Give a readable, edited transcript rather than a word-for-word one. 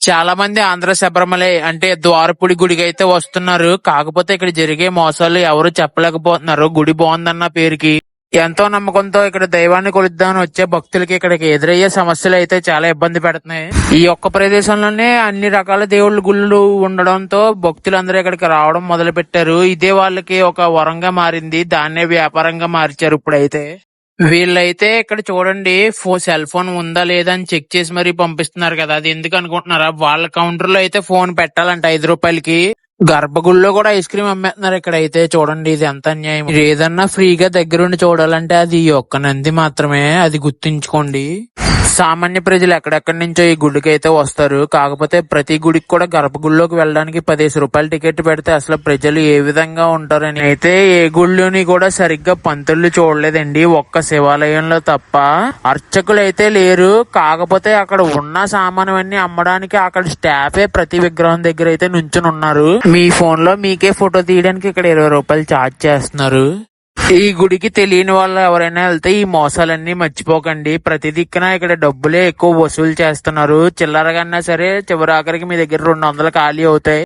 చాలా మంది ఆంధ్ర శబరిమలై అంటే ద్వారపుడి గుడికి అయితే వస్తున్నారు. కాకపోతే ఇక్కడ జరిగే మోసాలు ఎవరు చెప్పలేకపోతున్నారు. గుడి బాగుందన్న పేరుకి ఎంతో నమ్మకంతో ఇక్కడ దైవాన్ని కొలుద్దామని వచ్చే భక్తులకి ఇక్కడికి ఎదురయ్యే సమస్యలు అయితే చాలా ఇబ్బంది పెడుతున్నాయి. ఈ ఒక్క ప్రదేశంలోనే అన్ని రకాల దేవుళ్ళ గుళ్ళు ఉండడంతో భక్తులందరూ ఇక్కడికి రావడం మొదలు పెట్టారు. ఇదే వాళ్ళకి ఒక వరంగా మారింది. దాన్నే వ్యాపారంగా మార్చారు ఇప్పుడైతే. వీళ్ళైతే ఇక్కడ చూడండి సెల్ ఫోన్ ఉందా లేదా అని చెక్ చేసి మరీ పంపిస్తున్నారు కదా. అది ఎందుకు అనుకుంటున్నారా? వాళ్ళ కౌంటర్ లో అయితే ఫోన్ పెట్టాలంట 5 రూపాయలకి. గర్భగుడిలో కూడా ఐస్ క్రీమ్ అమ్మేస్తున్నారు ఇక్కడ అయితే. చూడండి ఇది ఎంత అన్యాయం. మీరు ఏదన్నా ఫ్రీగా దగ్గరుండి చూడాలంటే అది ఈ ఒక్క నంది మాత్రమే, అది గుర్తుంచుకోండి. సామాన్య ప్రజలు ఎక్కడెక్కడి నుంచో ఈ గుడికి అయితే వస్తారు. కాకపోతే ప్రతి గుడికి కూడా గర్భగుడిలోకి వెళ్ళడానికి 15 రూపాయలు టికెట్ పెడితే అసలు ప్రజలు ఏ విధంగా ఉంటారని అయితే ఏ గుడిలోని కూడా సరిగ్గా పంతుళ్ళు చూడలేదండి. ఒక్క శివాలయంలో తప్ప అర్చకులు అయితే లేరు. కాకపోతే అక్కడ ఉన్న సామాను అన్ని అమ్మడానికి అక్కడ స్టాఫే ప్రతి విగ్రహం దగ్గర అయితే నుంచుని ఉన్నారు. మీ ఫోన్ లో మీకే ఫోటో తీయడానికి ఇక్కడ 20 రూపాయలు ఛార్జ్ చేస్తున్నారు. ఈ గుడికి తెలియని వాళ్ళు ఎవరైనా వెళ్తే ఈ మోసాలన్నీ మర్చిపోకండి. ప్రతి దిక్కున ఇక్కడ డబ్బులే ఎక్కువ వసూలు చేస్తున్నారు. చిల్లరగన్నా సరే చివరి ఆఖరికి మీ దగ్గర 200 ఖాళీ అవుతాయి.